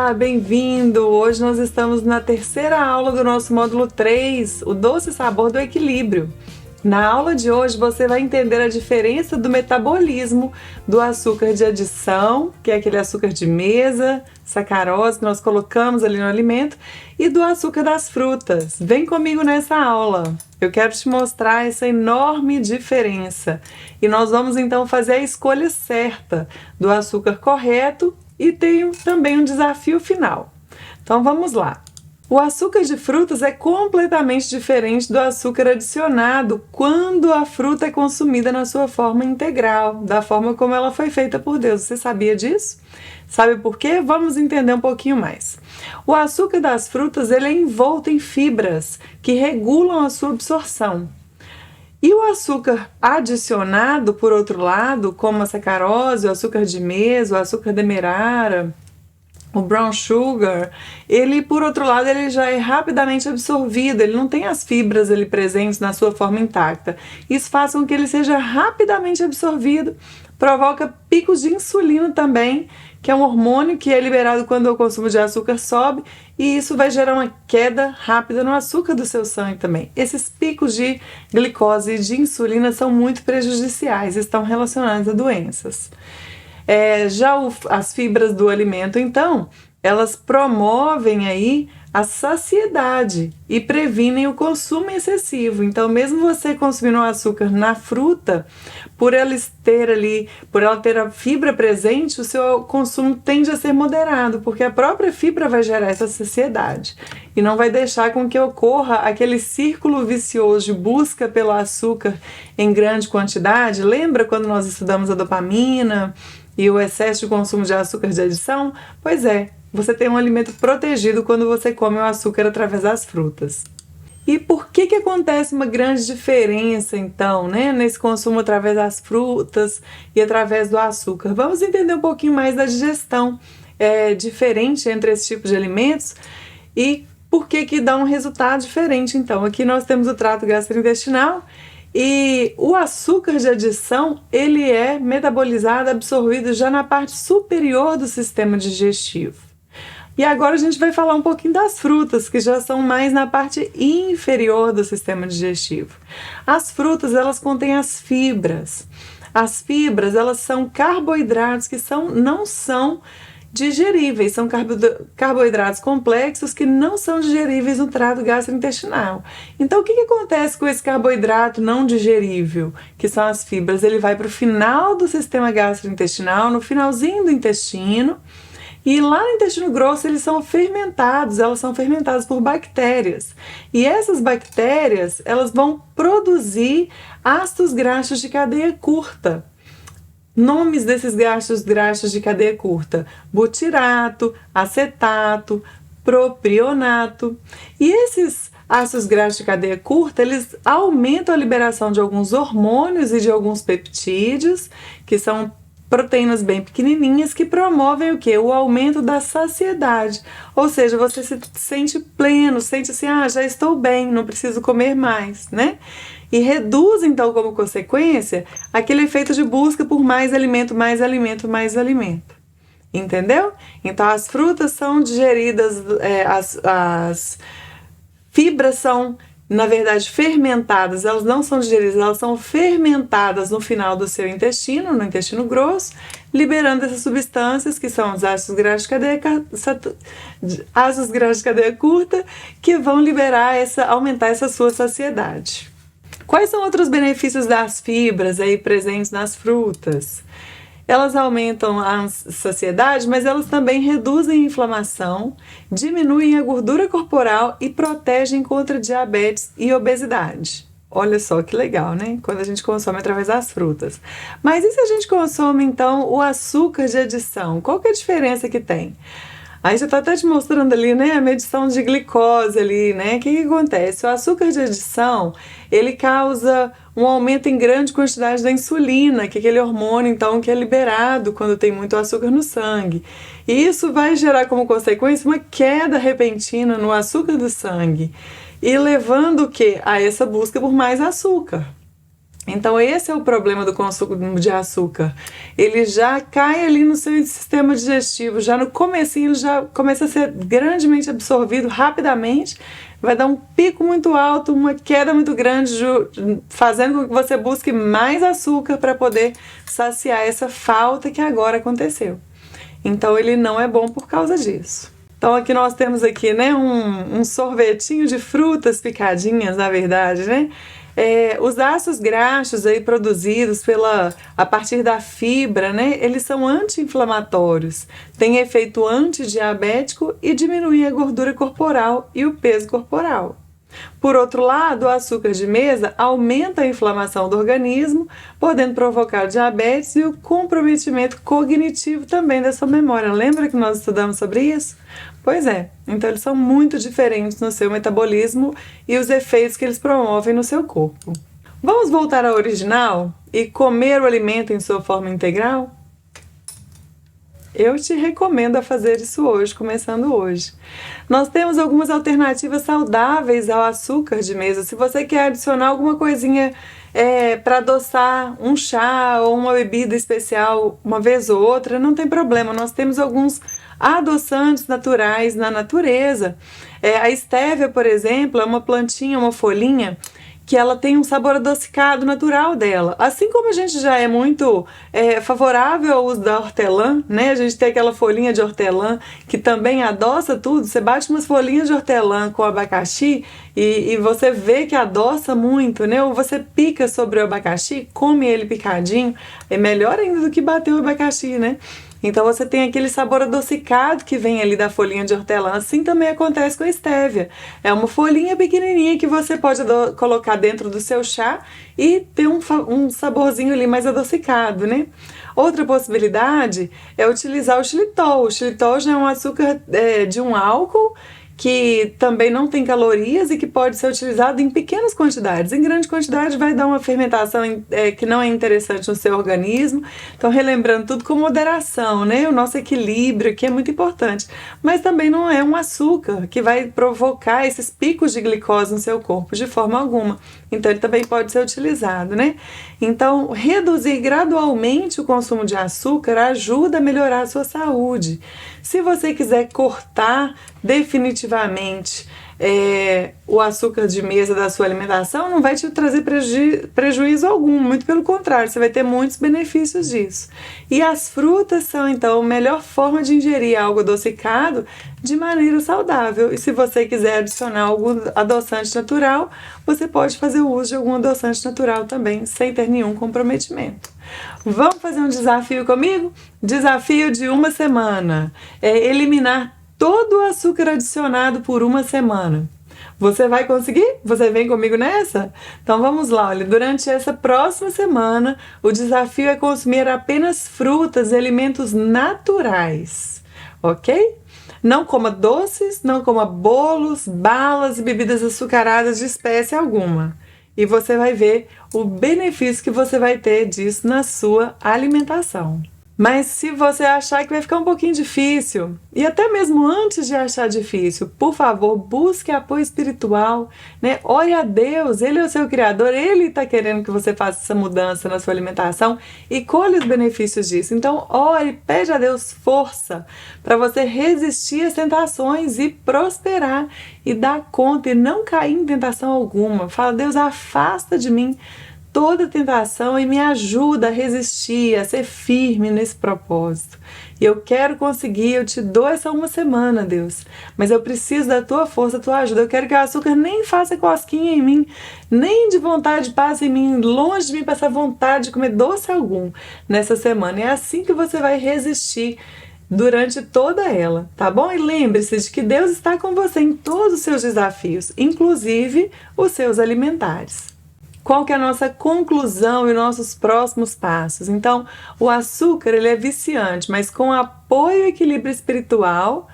Olá, bem-vindo! Hoje nós estamos na terceira aula do nosso módulo 3, o doce sabor do equilíbrio. Na aula de hoje você vai entender a diferença do metabolismo do açúcar de adição, que é aquele açúcar de mesa, sacarose que nós colocamos ali no alimento, e do açúcar das frutas. Vem comigo nessa aula! Eu quero te mostrar essa enorme diferença. E nós vamos então fazer a escolha certa do açúcar correto e tem também um desafio final. Então vamos lá. O açúcar de frutas é completamente diferente do açúcar adicionado quando a fruta é consumida na sua forma integral, da forma como ela foi feita por Deus. Você sabia disso? Sabe por quê? Vamos entender um pouquinho mais. O açúcar das frutas ele é envolto em fibras que regulam a sua absorção. E o açúcar adicionado, por outro lado, como a sacarose, o açúcar de mesa, o açúcar demerara, o brown sugar, ele, por outro lado, ele já é rapidamente absorvido, ele não tem as fibras ali presentes na sua forma intacta. Isso faz com que ele seja rapidamente absorvido, provoca picos de insulina também, que é um hormônio que é liberado quando o consumo de açúcar sobe, e isso vai gerar uma queda rápida no açúcar do seu sangue também. Esses picos de glicose e de insulina são muito prejudiciais, estão relacionados a doenças. As fibras do alimento, então, elas promovem aí a saciedade e previnem o consumo excessivo. Então, mesmo você consumindo o açúcar na fruta, por ela ter a fibra presente, o seu consumo tende a ser moderado, porque a própria fibra vai gerar essa saciedade e não vai deixar com que ocorra aquele círculo vicioso de busca pelo açúcar em grande quantidade. Lembra quando nós estudamos a dopamina e o excesso de consumo de açúcar de adição? Pois é, você tem um alimento protegido quando você come o açúcar através das frutas. E por que acontece uma grande diferença, então, nesse consumo através das frutas e através do açúcar? Vamos entender um pouquinho mais da digestão diferente entre esses tipos de alimentos e por que dá um resultado diferente. Então, aqui nós temos o trato gastrointestinal. E o açúcar de adição, ele é metabolizado, absorvido já na parte superior do sistema digestivo. E agora a gente vai falar um pouquinho das frutas, que já são mais na parte inferior do sistema digestivo. As frutas, elas contêm as fibras. As fibras, elas são carboidratos que não são digeríveis, são carboidratos complexos que não são digeríveis no trato gastrointestinal. Então, o que acontece com esse carboidrato não digerível, que são as fibras? Ele vai para o final do sistema gastrointestinal, no finalzinho do intestino, e lá no intestino grosso elas são fermentadas por bactérias. E essas bactérias, elas vão produzir ácidos graxos de cadeia curta. Nomes desses ácidos graxos de cadeia curta: butirato, acetato, propionato. E esses ácidos graxos de cadeia curta, eles aumentam a liberação de alguns hormônios e de alguns peptídeos, que são proteínas bem pequenininhas que promovem o quê? O aumento da saciedade. Ou seja, você se sente pleno, sente assim, já estou bem, não preciso comer mais, E reduz, então, como consequência, aquele efeito de busca por mais alimento, mais alimento, mais alimento. Entendeu? Então, as frutas são digeridas, as fibras são, na verdade, fermentadas, elas não são digeridas, elas são fermentadas no final do seu intestino, no intestino grosso, liberando essas substâncias que são os ácidos graxos de cadeia curta, que vão aumentar essa sua saciedade. Quais são outros benefícios das fibras aí presentes nas frutas? Elas aumentam a saciedade, mas elas também reduzem a inflamação, diminuem a gordura corporal e protegem contra diabetes e obesidade. Olha só que legal, Quando a gente consome através das frutas. Mas e se a gente consome, então, o açúcar de adição? Qual que é a diferença que tem? Aí já está até te mostrando ali, a medição de glicose ali, O que acontece? O açúcar de adição, ele causa um aumento em grande quantidade da insulina, que é aquele hormônio, então, que é liberado quando tem muito açúcar no sangue. E isso vai gerar como consequência uma queda repentina no açúcar do sangue e levando o quê? A essa busca por mais açúcar. Então esse é o problema do consumo de açúcar. Ele já cai ali no seu sistema digestivo, já no comecinho ele já começa a ser grandemente absorvido rapidamente, vai dar um pico muito alto, uma queda muito grande, fazendo com que você busque mais açúcar para poder saciar essa falta que agora aconteceu. Então ele não é bom por causa disso. Então aqui nós temos aqui, né, um sorvetinho de frutas picadinhas, na verdade, né? Os ácidos graxos aí produzidos a partir da fibra, né, eles são anti-inflamatórios, têm efeito antidiabético e diminuem a gordura corporal e o peso corporal. Por outro lado, o açúcar de mesa aumenta a inflamação do organismo, podendo provocar diabetes e o comprometimento cognitivo também da sua memória. Lembra que nós estudamos sobre isso? Pois é, então eles são muito diferentes no seu metabolismo e os efeitos que eles promovem no seu corpo. Vamos voltar ao original e comer o alimento em sua forma integral? Eu te recomendo a fazer isso hoje, começando hoje. Nós temos algumas alternativas saudáveis ao açúcar de mesa. Se você quer adicionar alguma coisinha para adoçar um chá ou uma bebida especial uma vez ou outra, não tem problema. Nós temos alguns adoçantes naturais na natureza. A estévia, por exemplo, é uma plantinha, uma folhinha que ela tem um sabor adocicado natural dela. Assim como a gente já é muito favorável ao uso da hortelã, né? A gente tem aquela folhinha de hortelã que também adoça tudo. Você bate umas folhinhas de hortelã com abacaxi e você vê que adoça muito, né? Ou você pica sobre o abacaxi, come ele picadinho, é melhor ainda do que bater o abacaxi, né? Então você tem aquele sabor adocicado que vem ali da folhinha de hortelã. Assim também acontece com a estévia. É uma folhinha pequenininha que você pode colocar dentro do seu chá e ter um saborzinho ali mais adocicado, né? Outra possibilidade é utilizar o xilitol. O xilitol já é um açúcar de um álcool que também não tem calorias e que pode ser utilizado em pequenas quantidades. Em grande quantidade vai dar uma fermentação que não é interessante no seu organismo. Então, relembrando tudo com moderação, né? O nosso equilíbrio aqui é muito importante. Mas também não é um açúcar que vai provocar esses picos de glicose no seu corpo de forma alguma. Então, ele também pode ser utilizado, né? Então, reduzir gradualmente o consumo de açúcar ajuda a melhorar a sua saúde. Se você quiser cortar definitivamente o açúcar de mesa da sua alimentação, não vai te trazer prejuízo algum, muito pelo contrário, você vai ter muitos benefícios disso. E as frutas são, então, a melhor forma de ingerir algo adocicado de maneira saudável. E se você quiser adicionar algum adoçante natural, você pode fazer o uso de algum adoçante natural também, sem ter nenhum comprometimento. Vamos fazer um desafio comigo? Desafio de uma semana. Eliminar todo o açúcar adicionado por uma semana. Você vai conseguir? Você vem comigo nessa? Então vamos lá, olha, durante essa próxima semana, o desafio é consumir apenas frutas e alimentos naturais, ok? Não coma doces, não coma bolos, balas e bebidas açucaradas de espécie alguma. E você vai ver o benefício que você vai ter disso na sua alimentação. Mas se você achar que vai ficar um pouquinho difícil, e até mesmo antes de achar difícil, por favor, busque apoio espiritual, né? Ore a Deus, Ele é o seu Criador, Ele está querendo que você faça essa mudança na sua alimentação e colhe os benefícios disso. Então, ore, pede a Deus força para você resistir às tentações e prosperar e dar conta e não cair em tentação alguma. Fala, Deus, afasta de mim toda tentação e me ajuda a resistir, a ser firme nesse propósito. E eu quero conseguir, eu te dou essa uma semana, Deus, mas eu preciso da tua força, da tua ajuda. Eu quero que o açúcar nem faça cosquinha em mim, nem de vontade passe em mim, longe de mim passar vontade de comer doce algum nessa semana. É assim que você vai resistir durante toda ela, tá bom? E lembre-se de que Deus está com você em todos os seus desafios, inclusive os seus alimentares. Qual que é a nossa conclusão e nossos próximos passos? Então, o açúcar ele é viciante, mas com apoio e equilíbrio espiritual,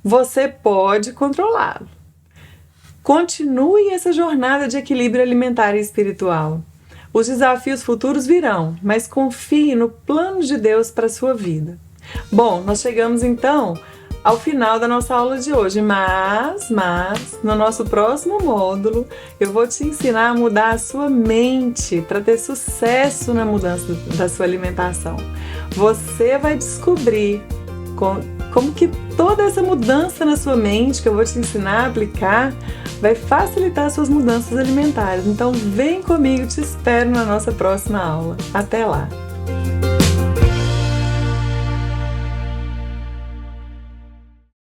você pode controlá-lo. Continue essa jornada de equilíbrio alimentar e espiritual. Os desafios futuros virão, mas confie no plano de Deus para a sua vida. Bom, nós chegamos então ao final da nossa aula de hoje, mas no nosso próximo módulo eu vou te ensinar a mudar a sua mente para ter sucesso na mudança da sua alimentação. Você vai descobrir como que toda essa mudança na sua mente que eu vou te ensinar a aplicar vai facilitar as suas mudanças alimentares. Então vem comigo, te espero na nossa próxima aula. Até lá!